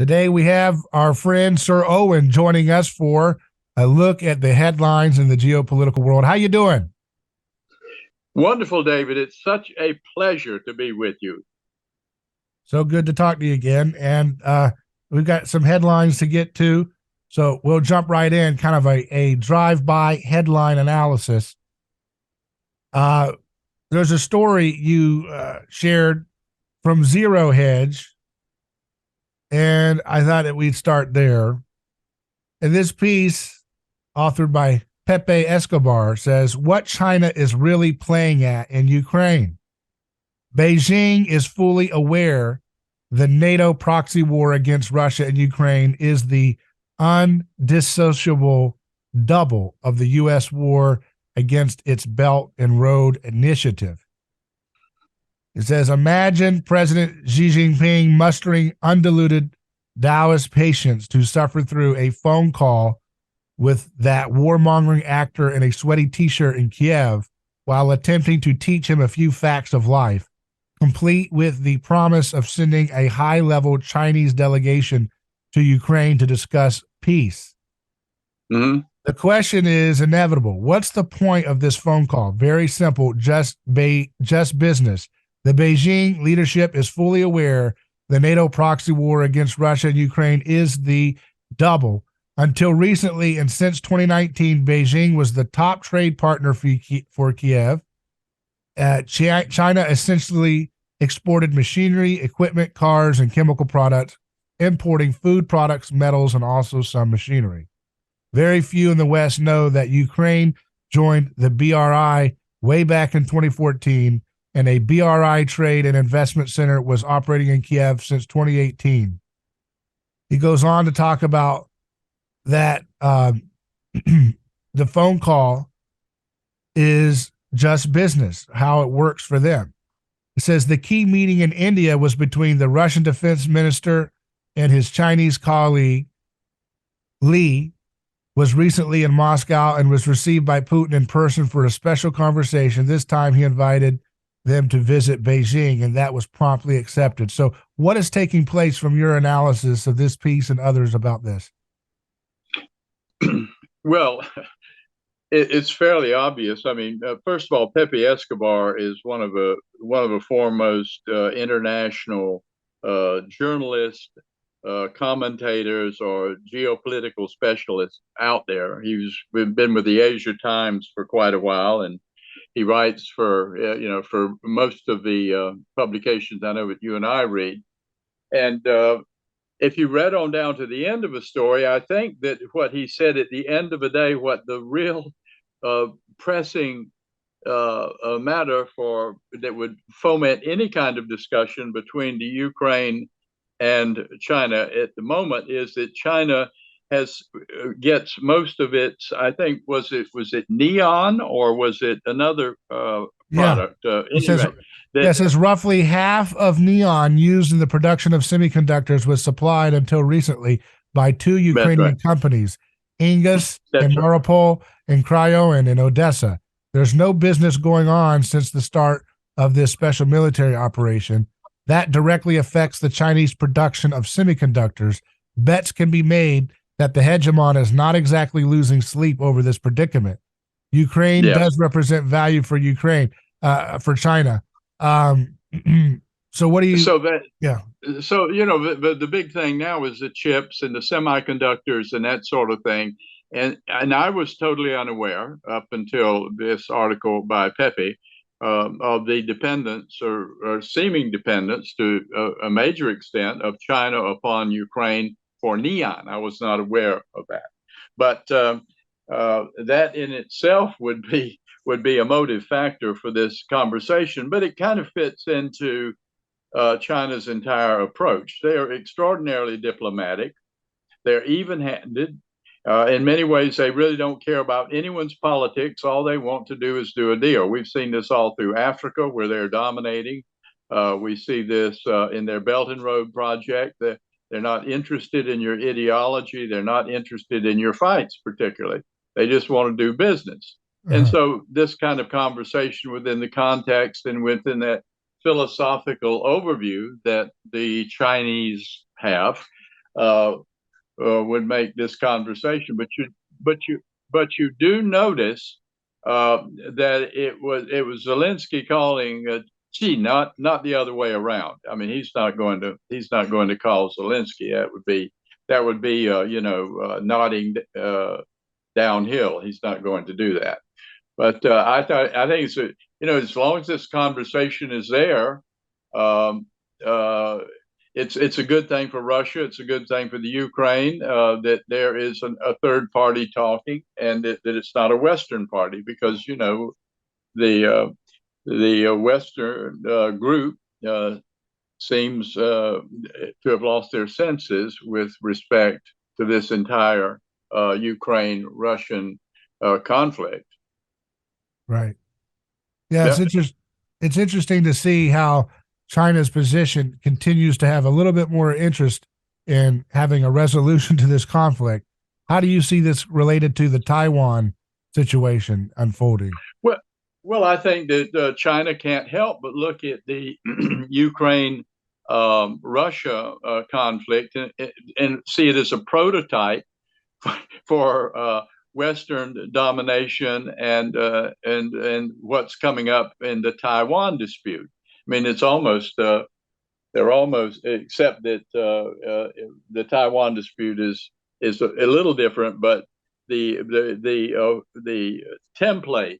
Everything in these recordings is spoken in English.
Today we have our friend Sir Owen joining us for a look at the headlines in the geopolitical world. How you doing? Wonderful, David. It's such a pleasure to be with you. So good to talk to you again. And we've got some headlines to get to. So we'll jump right in, kind of a drive-by headline analysis. There's a story you shared from Zero Hedge, and I thought that we'd start there. And this piece, authored by Pepe Escobar, says what China is really playing at in Ukraine. Beijing is fully aware the NATO proxy war against Russia and Ukraine is the undissociable double of the U.S. war against its Belt and Road Initiative. It says, imagine President Xi Jinping mustering undiluted Taoist patience to suffer through a phone call with that warmongering actor in a sweaty t-shirt in Kiev while attempting to teach him a few facts of life, complete with the promise of sending a high-level Chinese delegation to Ukraine to discuss peace. Mm-hmm. The question is inevitable. What's the point of this phone call? Very simple, just business. The Beijing leadership is fully aware the NATO proxy war against Russia and Ukraine is the double. Until recently, and since 2019, Beijing was the top trade partner for Kiev. China essentially exported machinery, equipment, cars, and chemical products, importing food products, metals, and also some machinery. Very few in the West know that Ukraine joined the BRI way back in 2014, and a BRI trade and investment center was operating in Kiev since 2018. He goes on to talk about that the phone call is just business, how it works for them. It says the key meeting in India was between the Russian defense minister and his Chinese colleague. Li was recently in Moscow and was received by Putin in person for a special conversation. This time he invited them to visit Beijing, and that was promptly accepted. So what is taking place from your analysis of this piece and others about this? Well, it's fairly obvious. I mean, first of all, Pepe Escobar is one of the foremost international journalists, commentators, or geopolitical specialists out there. He's been with the Asia Times for quite a while, and he writes for for most of the publications I know that you and I read. And if you read on down to the end of the story, I think that what he said at the end of the day, what the real pressing matter for that would foment any kind of discussion between the Ukraine and China at the moment is that China gets most of its. I think was it neon or was it another product? It says roughly half of neon used in the production of semiconductors was supplied until recently by two Ukrainian companies, Ingas and Maripol and Cryoin in Odessa. There's no business going on since the start of this special military operation. That directly affects the Chinese production of semiconductors. Bets can be made that the hegemon is not exactly losing sleep over this predicament. Ukraine does represent value for for China. So what do you? So the big thing now is the chips and the semiconductors and that sort of thing. And I was totally unaware up until this article by Pepe of the dependence or seeming dependence to a major extent of China upon Ukraine for neon. I was not aware of that, but that in itself would be a motive factor for this conversation. But it kind of fits into China's entire approach. They are extraordinarily diplomatic. They're even-handed. In many ways, they really don't care about anyone's politics. All they want to do is do a deal. We've seen this all through Africa, where they're dominating. We see this in their Belt and Road project. They're not interested in your ideology. They're not interested in your fights, particularly. They just want to do business. And so this kind of conversation within the context and within that philosophical overview that the Chinese have uh, would make this conversation. But you, but you do notice that it was Zelensky calling Xi, not the other way around. I mean, he's not going to call Zelensky. That would be nodding downhill. He's not going to do that. But I think as long as this conversation is there, um, uh, it's a good thing for Russia. It's a good thing for the Ukraine that there is a third party talking, and that it's not a Western party, because the Western group seems to have lost their senses with respect to this entire Ukraine-Russian conflict. Right. Yeah, Yeah. it's interesting to see how China's position continues to have a little bit more interest in having a resolution to this conflict. How do you see this related to the Taiwan situation unfolding? Well, well, I think that China can't help but look at the Ukraine Russia conflict, and see it as a prototype for Western domination, and what's coming up in the Taiwan dispute. I mean, they're almost, except that the Taiwan dispute is a little different, but the template,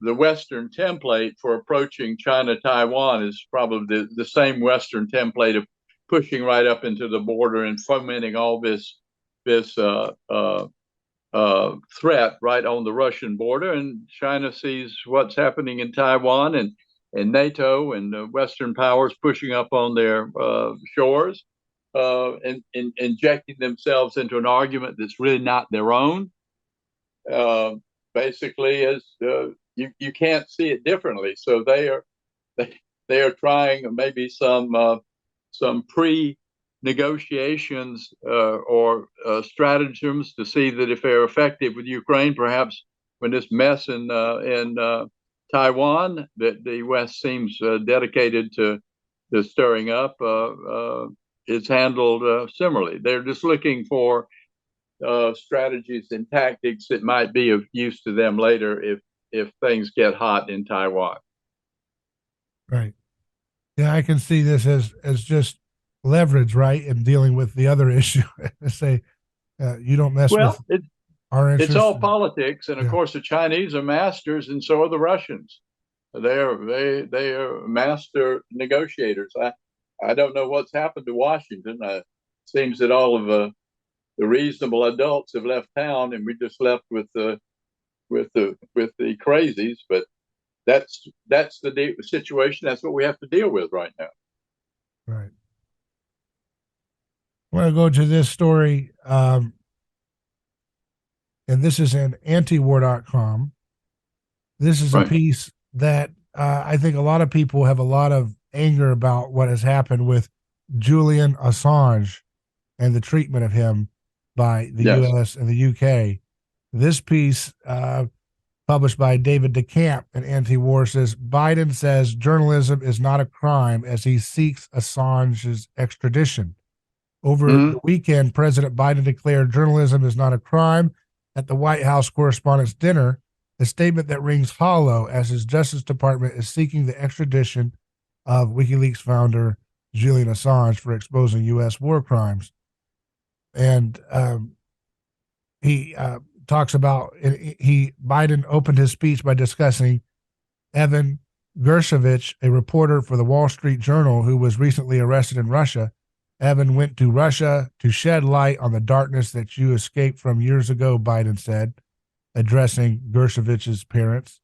the Western template for approaching China Taiwan, is probably the same Western template of pushing right up into the border and fomenting all this threat right on the Russian border. And China sees what's happening in Taiwan, and NATO and Western powers pushing up on their shores, and injecting themselves into an argument that's really not their own. Uh, Basically, as you can't see it differently. So they are trying maybe some pre negotiations or stratagems to see that if they're effective with Ukraine, perhaps when this mess in Taiwan that the West seems dedicated to stirring up is handled similarly. They're just looking for strategies and tactics that might be of use to them later if things get hot in Taiwan. Right. Yeah, I can see this as just leverage, right, in dealing with the other issue. Say, you don't mess Well, with our it's interests. all politics, and of Yeah. course the Chinese are masters, and so are the Russians. They are master negotiators. I don't know what's happened to Washington. It seems that all of the reasonable adults have left town, and we just left with the crazies. But that's the situation. That's what we have to deal with right now. Right. I want to go to this story, and this is in antiwar.com. This is a Right. piece that I think a lot of people have a lot of anger about what has happened with Julian Assange and the treatment of him by the Yes. U.S. and the U.K. This piece, published by David DeCamp in Anti-War, says Biden says journalism is not a crime as he seeks Assange's extradition. Over Mm-hmm. the weekend, President Biden declared journalism is not a crime at the White House Correspondents' Dinner, a statement that rings hollow as his Justice Department is seeking the extradition of WikiLeaks founder Julian Assange for exposing U.S. war crimes. And he talks about Biden opened his speech by discussing Evan Gershkovich, a reporter for the Wall Street Journal who was recently arrested in Russia. Evan went to Russia to shed light on the darkness that you escaped from years ago, Biden said, addressing Gershkovich's parents.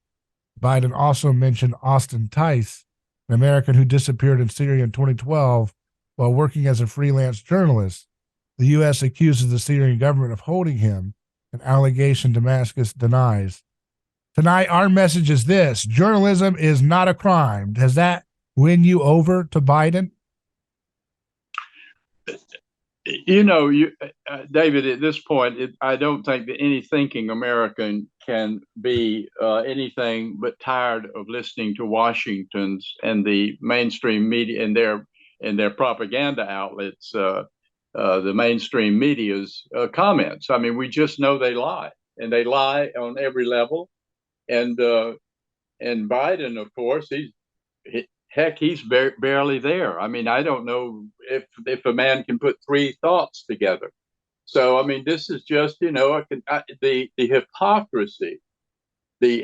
Biden also mentioned Austin Tice, an American who disappeared in Syria in 2012 while working as a freelance journalist. The U.S. accuses the Syrian government of holding him, an allegation Damascus denies. Tonight, our message is this: journalism is not a crime. Does that win you over to Biden? David, at this point, I don't think that any thinking American can be anything but tired of listening to Washington's and the mainstream media and their propaganda outlets the mainstream media's comments. I mean, we just know they lie, and they lie on every level. And Biden, of course, he's barely there. I mean, I don't know if a man can put three thoughts together. So, I mean, this is just, the hypocrisy. The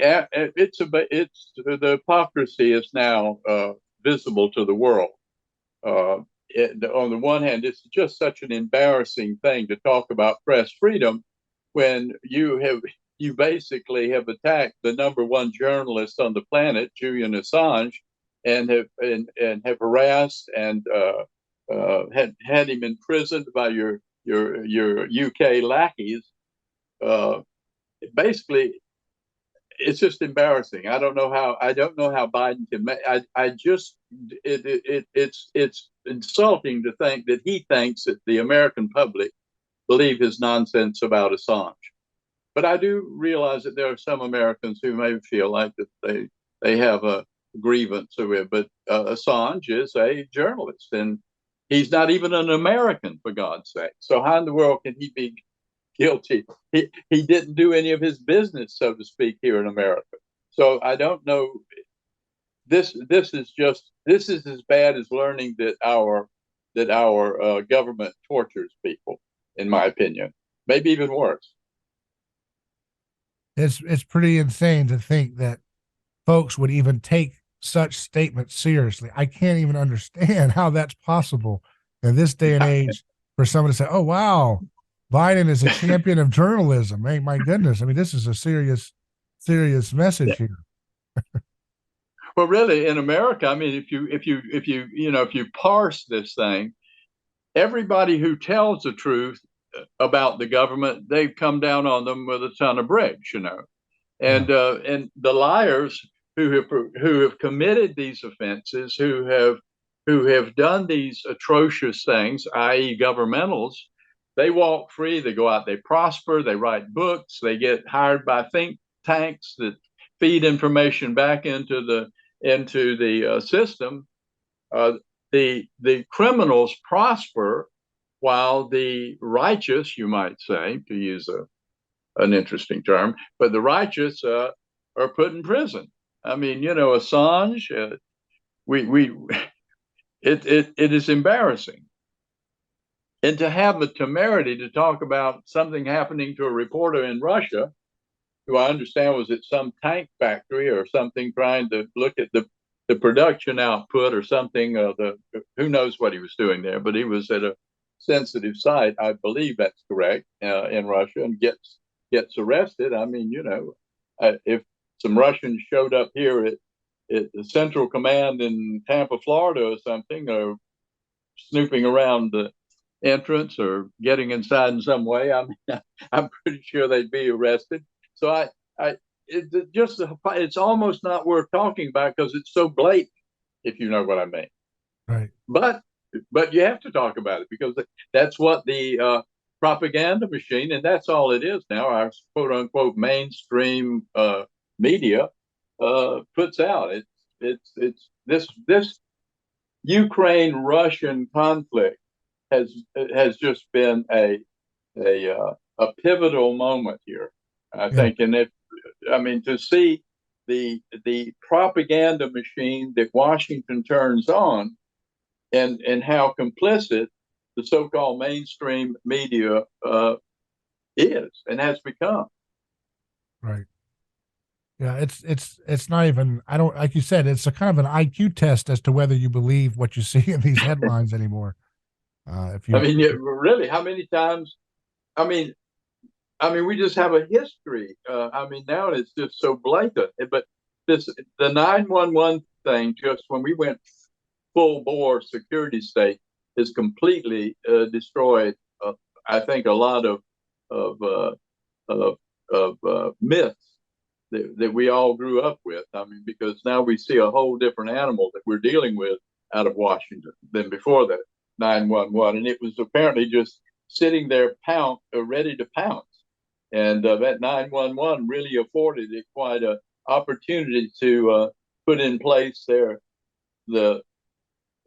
hypocrisy is now visible to the world. On the one hand, it's just such an embarrassing thing to talk about press freedom when you basically have attacked the number one journalist on the planet, Julian Assange, and have harassed and had him imprisoned by your UK lackeys. Basically, it's just embarrassing. I don't know how Biden can make. It's insulting to think that he thinks that the American public believe his nonsense about Assange. But I do realize that there are some Americans who may feel like that they have a grievance with it. But Assange is a journalist, and he's not even an American, for God's sake. So how in the world can he be guilty? He didn't do any of his business, so to speak, here in America. So I don't know. This is as bad as learning that our government tortures people, in my opinion. Maybe even worse. It's pretty insane to think that folks would even take such statements seriously. I can't even understand how that's possible in this day and age for someone to say, "Oh wow, Biden is a champion of journalism." Hey, my goodness! I mean, this is a serious message here. Well, really, in America, I mean, if you parse this thing, everybody who tells the truth about the government, they've come down on them with a ton of bricks, and the liars who have committed these offenses, who have done these atrocious things, i.e., governmentals, they walk free. They go out, they prosper, they write books, they get hired by think tanks that feed information back into the system. The criminals prosper while the righteous, you might say, to use an interesting term, but the righteous are put in prison. I mean, Assange, it is embarrassing. And to have the temerity to talk about something happening to a reporter in Russia, who I understand was at some tank factory or something, trying to look at the production output or something, who knows what he was doing there, but he was at a sensitive site, I believe that's correct, in Russia, and gets arrested. I mean, if some Russians showed up here at the Central Command in Tampa, Florida or something, or snooping around the entrance or getting inside in some way, I mean, I'm pretty sure they'd be arrested. So it's almost not worth talking about because it's so blatant, if you know what I mean. Right. But you have to talk about it because that's what the propaganda machine, and that's all it is now, our quote unquote mainstream media puts out. It's this Ukraine-Russian conflict has just been a pivotal moment here, I think. And to see the propaganda machine that Washington turns on, and how complicit the so-called mainstream media is and has become. Right. Yeah, it's not even, I don't, like you said, it's a kind of an IQ test as to whether you believe what you see in these headlines anymore. Really, how many times? I mean, we just have a history. Now it's just so blatant. But the 911 thing, just when we went full bore security state, has completely destroyed, I think, a lot of myths that we all grew up with. I mean, because now we see a whole different animal that we're dealing with out of Washington than before that 911, and it was apparently just sitting there ready to pounce. And that 911 really afforded it quite an opportunity to put in place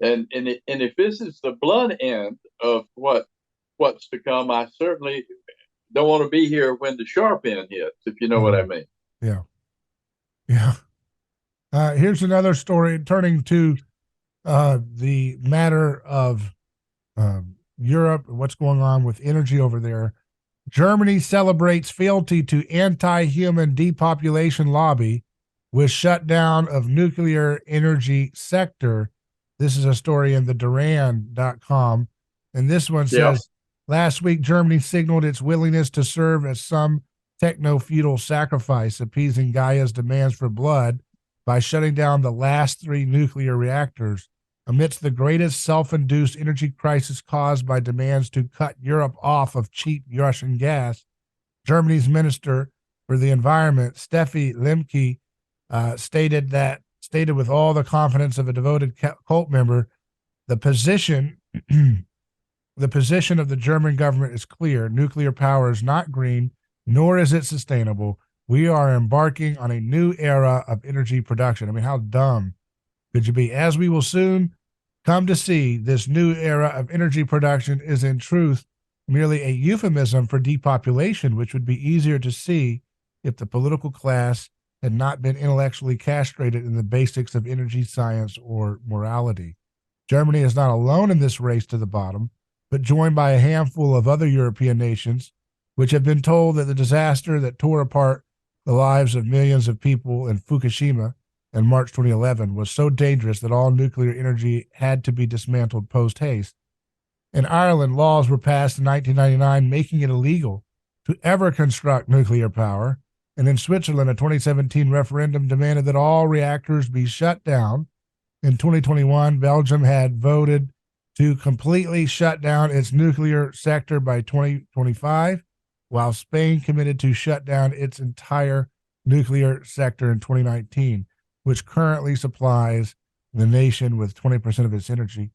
and if this is the blunt end of what what's to come. I certainly don't want to be here when the sharp end hits, if you know what I mean. Yeah. Yeah. Here's another story turning to the matter of Europe and what's going on with energy over there. Germany celebrates fealty to anti-human depopulation lobby with shutdown of nuclear energy sector. This is a story in the Duran.com. And this one says, last week, Germany signaled its willingness to serve as some techno-feudal sacrifice, appeasing Gaia's demands for blood by shutting down the last 3 nuclear reactors amidst the greatest self-induced energy crisis caused by demands to cut Europe off of cheap Russian gas. Germany's Minister for the Environment, Steffi Lemke, stated with all the confidence of a devoted cult member, the position the position of the German government is clear. Nuclear power is not green, nor is it sustainable. We are embarking on a new era of energy production. I mean, how dumb could you be? As we will soon come to see, this new era of energy production is in truth merely a euphemism for depopulation, which would be easier to see if the political class had not been intellectually castrated in the basics of energy science or morality. Germany is not alone in this race to the bottom, but joined by a handful of other European nations, which have been told that the disaster that tore apart the lives of millions of people in Fukushima in March 2011 was so dangerous that all nuclear energy had to be dismantled post-haste. In Ireland, laws were passed in 1999 making it illegal to ever construct nuclear power. And in Switzerland, a 2017 referendum demanded that all reactors be shut down. In 2021, Belgium had voted to completely shut down its nuclear sector by 2025, while Spain committed to shut down its entire nuclear sector in 2019, which currently supplies the nation with 20% of its energy.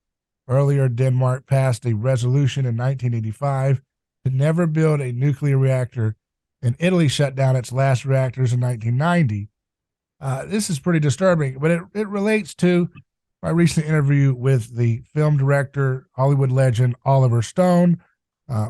Earlier, Denmark passed a resolution in 1985 to never build a nuclear reactor, and Italy shut down its last reactors in 1990. This is pretty disturbing, but it relates to my recent interview with the film director, Hollywood legend Oliver Stone,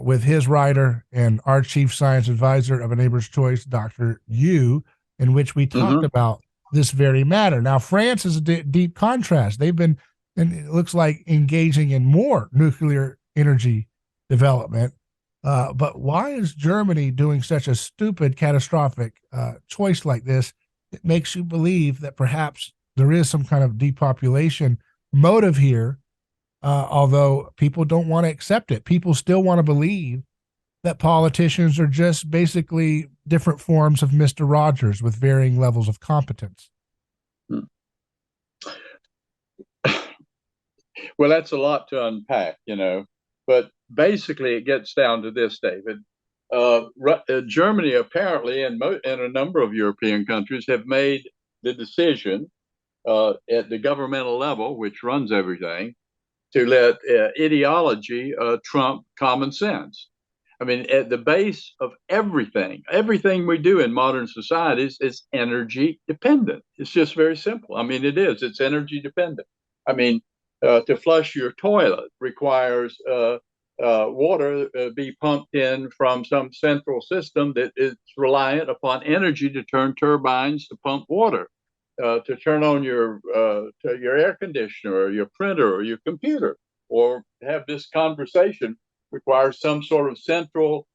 with his writer and our chief science advisor of A Neighbor's Choice, Dr. Yu, in which we talked about this very matter. Now, France is a deep contrast. They've been, and it looks like, engaging in more nuclear energy development. But why is Germany doing such a stupid, catastrophic choice like this? It makes you believe that perhaps there is some kind of depopulation motive here, although people don't want to accept it. People still want to believe that politicians are just basically different forms of Mr. Rogers with varying levels of competence. Well, that's a lot to unpack, but basically it gets down to this, David. Germany apparently and a number of European countries have made the decision at the governmental level, which runs everything, to let ideology trump common sense. I mean, at the base of everything we do in modern societies is energy dependent. It's just very simple. I mean, it is. It's energy dependent. I mean, to flush your toilet requires water be pumped in from some central system that is reliant upon energy to turn turbines to pump water. To turn on your air conditioner or your printer or your computer or have this conversation requires some sort of central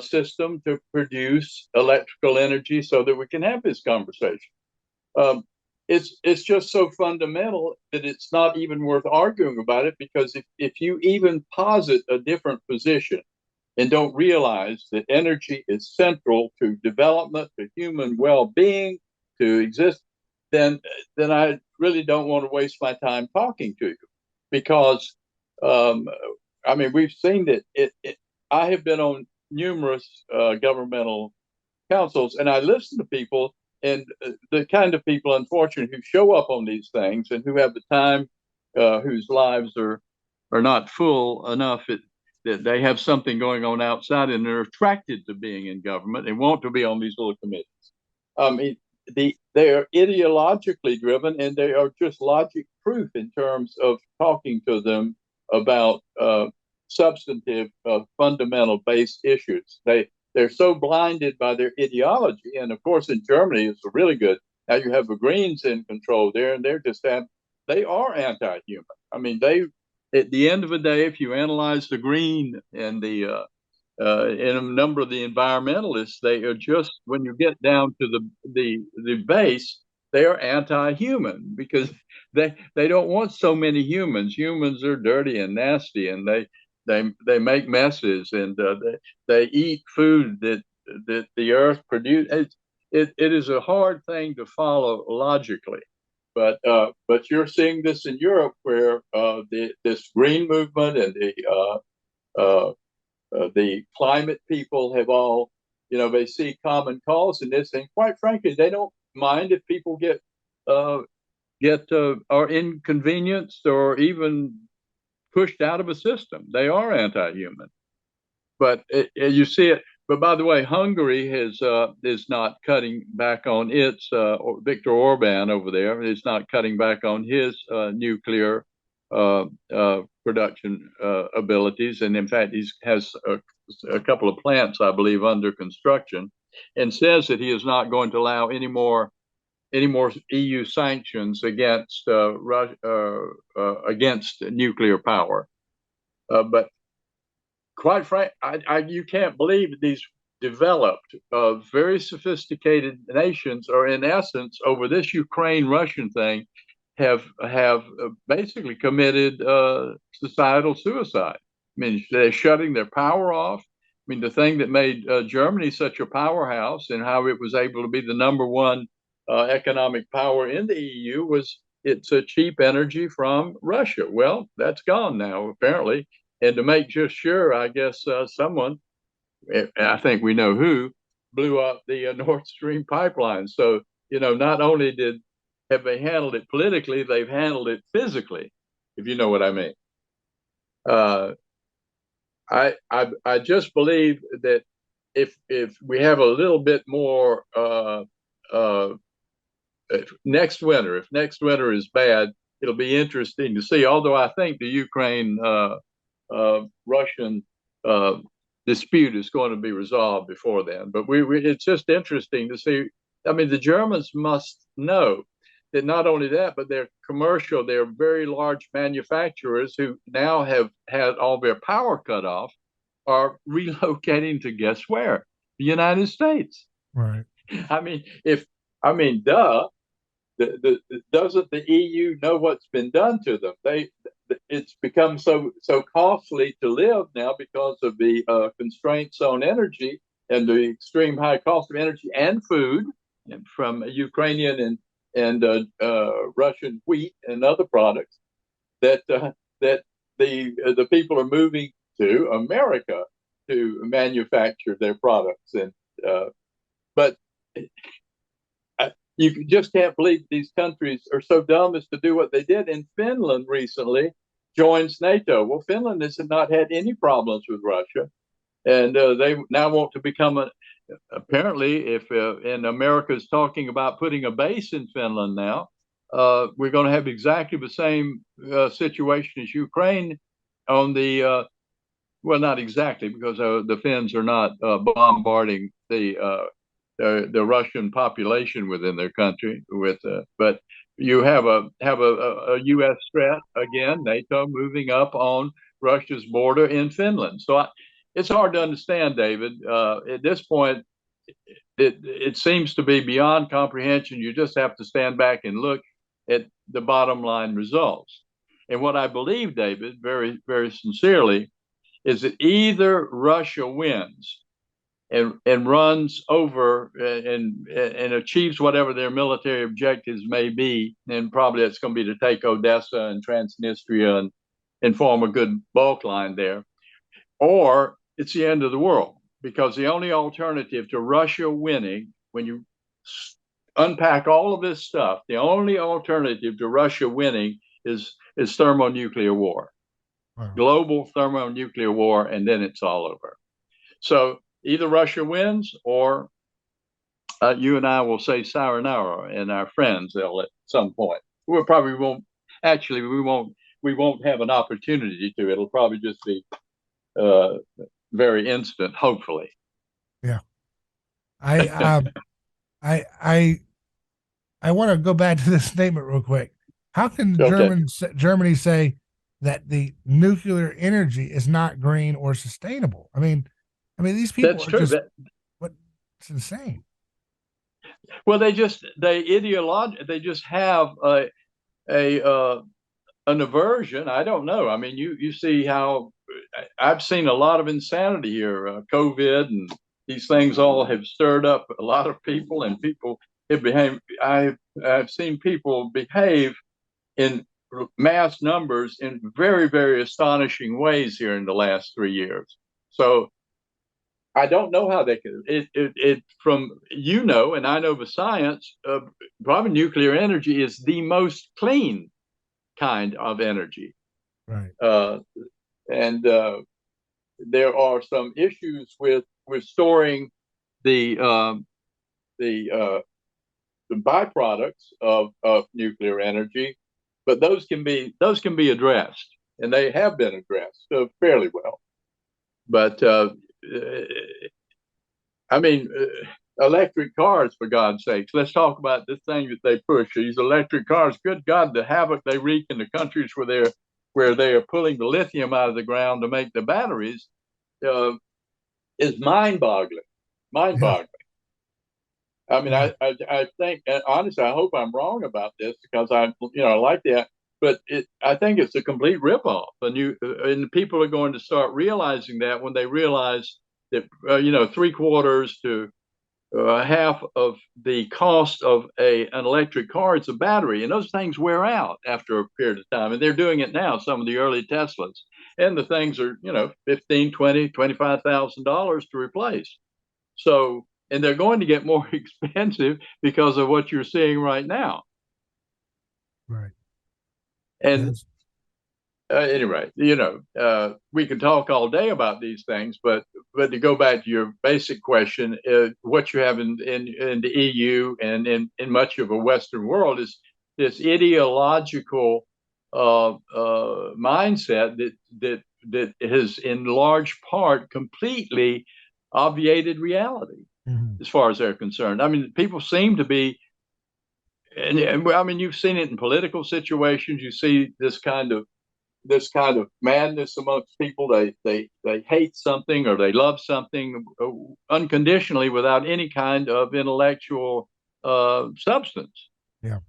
system to produce electrical energy so that we can have this conversation. It's just so fundamental that it's not even worth arguing about it, because if you even posit a different position and don't realize that energy is central to development, to human well-being, to exist, then I really don't want to waste my time talking to you, because I mean, we've seen that I have been on numerous governmental councils, and I listen to people, and the kind of people, unfortunately, who show up on these things and who have the time, whose lives are not full enough that they have something going on outside, and they're attracted to being in government and want to be on these little committees. They are ideologically driven, and they are just logic proof in terms of talking to them about substantive, fundamental base issues. They're so blinded by their ideology, and of course, in Germany, it's really good. Now you have the Greens in control there, and they are anti-human. I mean, they at the end of the day, if you analyze the Green and and a number of the environmentalists, they are just when you get down to the base, they are anti-human because they don't want so many humans. Humans are dirty and nasty, and they make messes, and they eat food that the earth produces. It is a hard thing to follow logically, but you're seeing this in Europe where this green movement and the climate people have all, they see common cause in this, and quite frankly, they don't mind if people uh, are inconvenienced or even pushed out of a system. They are anti-human, but you see it. But by the way, Hungary is not cutting back on its Viktor Orban over there is not cutting back on his nuclear production abilities, and in fact, he has a couple of plants, I believe, under construction, and says that he is not going to allow any more EU sanctions against against nuclear power. But quite frank, you can't believe that these developed, very sophisticated nations are, in essence, over this Ukraine-Russian thing, have basically committed societal suicide. I mean, they're shutting their power off. I mean, the thing that made Germany such a powerhouse and how it was able to be the number one economic power in the EU was it's a cheap energy from Russia. Well, that's gone now, apparently. And to make just sure, I guess someone, I think we know who, blew up the Nord Stream pipeline. So, not only have they handled it politically, they've handled it physically, if you know what I mean. Uh, I just believe that if we have a little bit more next winter, if next winter is bad, it'll be interesting to see. Although I think the Ukraine Russian dispute is going to be resolved before then. But it's just interesting to see. I mean, the Germans must know that not only that, but they're very large manufacturers who now have had all their power cut off, are relocating to guess where? The United States. Right. I mean, duh. Doesn't the EU know what's been done to them? It's become so costly to live now because of the constraints on energy and the extreme high cost of energy and food from Ukrainian and Russian wheat and other products that the people are moving to America to manufacture their products, and but you just can't believe these countries are so dumb as to do what they did. And Finland recently joins NATO. Well, Finland has not had any problems with Russia, and they now want to become apparently, if and America is talking about putting a base in Finland now, we're going to have exactly the same situation as Ukraine on the well, not exactly, because the Finns are not bombarding the Russian population within their country but you have a U.S. threat again, NATO moving up on Russia's border in Finland. So it's hard to understand, David. At this point, it seems to be beyond comprehension. You just have to stand back and look at the bottom line results. And what I believe, David, very, very sincerely, is that either Russia wins and runs over and achieves whatever their military objectives may be, and probably it's going to be to take Odessa and Transnistria and form a good bulk line there, or it's the end of the world, because the only alternative to Russia winning, when you unpack all of this stuff, the only alternative to Russia winning is thermonuclear war. Wow. Global thermonuclear war, and then it's all over. So either Russia wins, or you and I will say sayonara, and our friends they'll at some point. We probably won't. Actually, we won't have an opportunity to. It'll probably just be uh, very instant, hopefully. Yeah. I I I I want to go back to this statement real quick. How can Okay, Germany say that the nuclear energy is not green or sustainable? I mean these people that's are true. just what it's insane. Well, they just have a an aversion. I don't know. I mean, you see how I've seen a lot of insanity here. COVID and these things all have stirred up a lot of people, and people have behaved. I've seen people behave in mass numbers in very astonishing ways here in the last 3 years. So I don't know how they could. It from and I know the science. Probably nuclear energy is the most clean kind of energy, Right. uh, and there are some issues with storing the the uh, the byproducts of nuclear energy, but those can be addressed, and they have been addressed fairly well. But I mean, electric cars, for God's sakes. Let's talk about this thing that they push. These electric cars, good God, the havoc they wreak in the countries where they are pulling the lithium out of the ground to make the batteries uh, is mind-boggling. Yeah. Mind-boggling. I mean, Yeah. I think, and honestly, I hope I'm wrong about this because I like that, but I think it's a complete ripoff. And people are going to start realizing that when they realize that, 3/4 to half of the cost of an electric car is a battery, and those things wear out after a period of time. And they're doing it now. Some of the early Teslas, and the things are 15, 20, $25,000 to replace. So, and they're going to get more expensive because of what you're seeing right now. Right. And Yes. anyway, we can talk all day about these things, but to go back to your basic question, what you have in the EU and in much of a Western world is this ideological mindset that has in large part completely obviated reality Mhm. as far as they're concerned. I mean, people seem to be, and I mean, you've seen it in political situations. You see this kind of madness amongst people. They hate something or they love something unconditionally without any kind of intellectual substance. Yeah.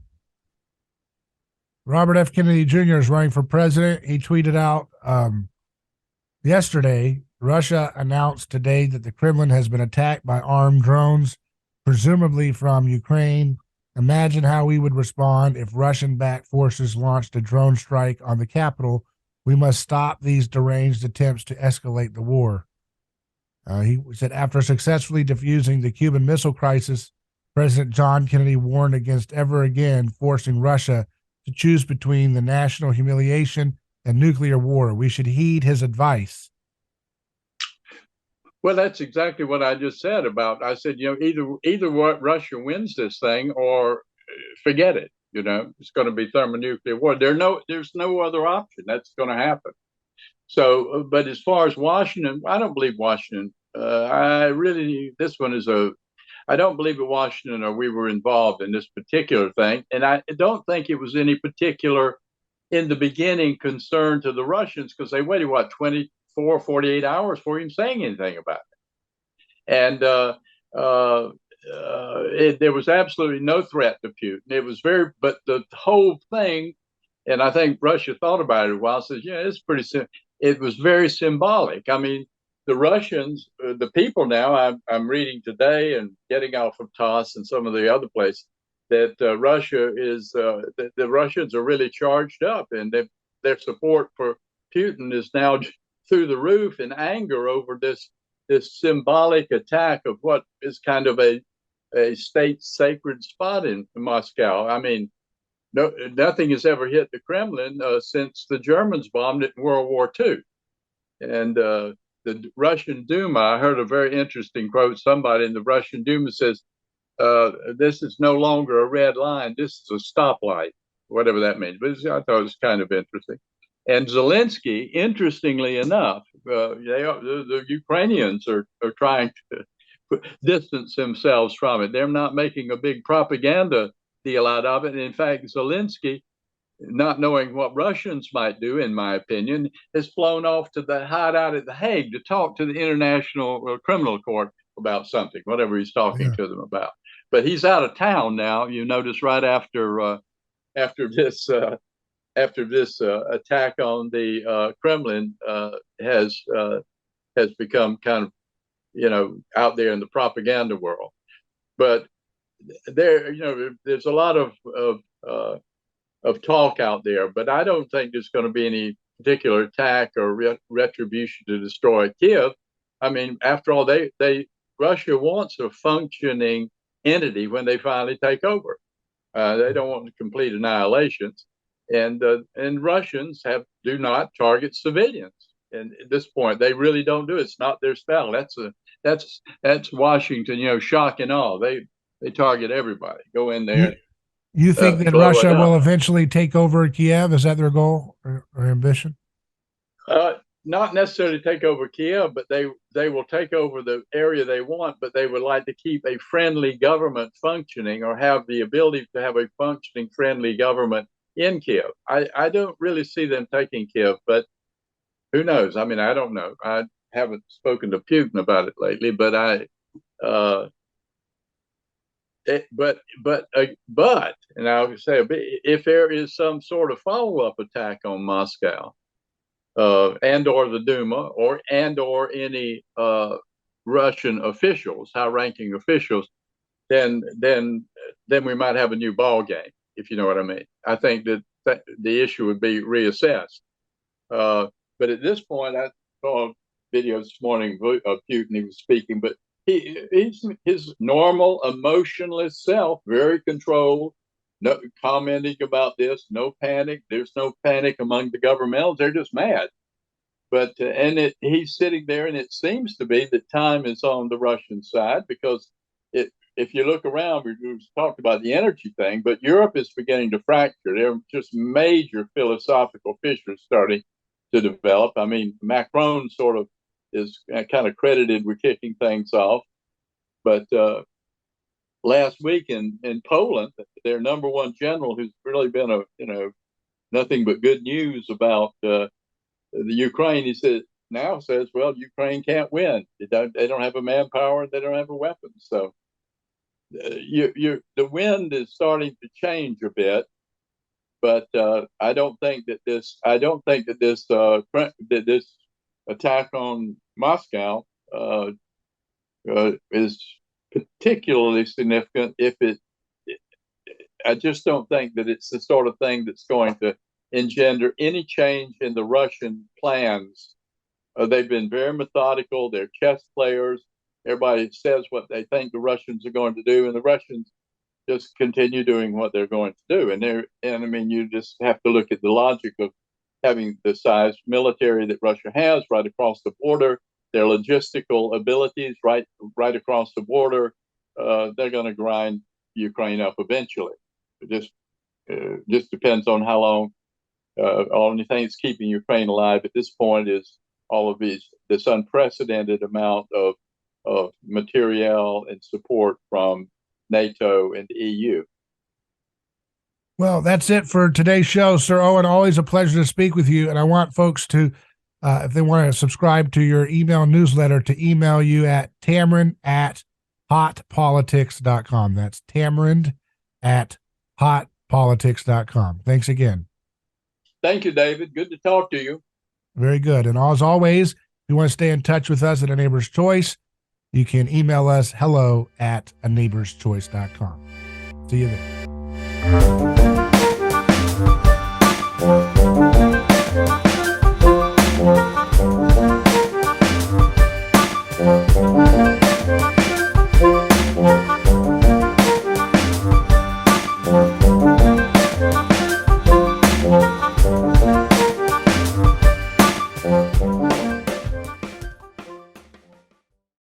Robert F. Kennedy Jr. is running for president. He tweeted out yesterday, Russia announced today that the Kremlin has been attacked by armed drones, presumably from Ukraine. Imagine how we would respond if Russian backed forces launched a drone strike on the capital. We must stop these deranged attempts to escalate the war. He said after successfully defusing the Cuban Missile Crisis, President John Kennedy warned against ever again forcing Russia to choose between the national humiliation and nuclear war. We should heed his advice. Well, that's exactly what I just said about. I said, either what Russia wins this thing or forget it. It's going to be thermonuclear war. There's no other option. That's going to happen. So, but as far as Washington, I don't believe Washington. This one is I don't believe that Washington or we were involved in this particular thing. And I don't think it was any particular, in the beginning, concern to the Russians because they waited, 24, 48 hours before even saying anything about it. And uh, there was absolutely no threat to Putin. But the whole thing, and I think Russia thought about it a while, says, yeah, it's pretty simple. It was very symbolic. I mean, the Russians, the people now, I'm reading today and getting off of TASS and some of the other places, that the Russians are really charged up, and their support for Putin is now through the roof in anger over this symbolic attack of what is kind of a state sacred spot in Moscow. I mean, no, nothing has ever hit the Kremlin since the Germans bombed it in World War II. And the Russian Duma, I heard a very interesting quote. Somebody in the Russian Duma says, this is no longer a red line. This is a stoplight, whatever that means. But I thought it was kind of interesting. And Zelensky, interestingly enough, the Ukrainians are trying to distance themselves from it. They're not making a big propaganda deal out of it. And in fact, Zelensky, not knowing what Russians might do, in my opinion, has flown off to the hideout at The Hague to talk to the International Criminal Court about something, whatever he's talking to them about. But he's out of town now. You notice right after this attack on the Kremlin has become kind of out there in the propaganda world. But there's a lot of talk out there, but I don't think there's going to be any particular attack or retribution to destroy Kiev. I mean, after all, Russia wants a functioning entity when they finally take over. They don't want complete annihilations, and Russians do not target civilians. And at this point, they really don't do it. It's not their style. That's Washington, shock and awe. They target everybody. Go in there. You think that Russia will eventually take over Kiev? Is that their goal or ambition? Not necessarily take over Kiev, but they will take over the area they want, but they would like to keep a friendly government functioning, or have the ability to have a functioning friendly government in Kiev. I don't really see them taking Kiev, but who knows? I mean, I don't know. I haven't spoken to Putin about it lately, but and I'll say, if there is some sort of follow-up attack on Moscow, and or the Duma, and or any Russian officials, high-ranking officials, then we might have a new ball game, if you know what I mean. I think that the issue would be reassessed. But at this point, I saw a video this morning of Putin. He was speaking, but he's his normal emotionless self, very controlled, no commenting about this, no panic. There's no panic among the governmentals. They're just mad. But he's sitting there, and it seems to be that time is on the Russian side, because if you look around, we talked about the energy thing, but Europe is beginning to fracture. There are just major philosophical fissures starting to develop. I mean, Macron sort of is kind of credited with kicking things off. But last week in Poland, their number one general, who's really been nothing but good news about the Ukraine, he says, well, Ukraine can't win. They don't have a manpower. They don't have a weapon. So the wind is starting to change a bit. But I don't think that this attack on Moscow is particularly significant. I just don't think that it's the sort of thing that's going to engender any change in the Russian plans. They've been very methodical. They're chess players. Everybody says what they think the Russians are going to do, and the Russians just continue doing what they're going to do. And I mean, you just have to look at the logic of having the size military that Russia has right across the border, their logistical abilities right across the border. They're going to grind Ukraine up eventually. It just depends on how long. Only thing that's keeping Ukraine alive at this point is all of this unprecedented amount of materiel and support from NATO and the EU. Well, that's it for today's show, Sir Owen. Always a pleasure to speak with you. And I want folks to, if they want to subscribe to your email newsletter, to email you at tamarind@hotpolitics.com. That's tamarind@hotpolitics.com. Thanks again. Thank you, David. Good to talk to you. Very good. And as always, if you want to stay in touch with us at A Neighbor's Choice, you can email us hello@aneighborschoice.com. See you there.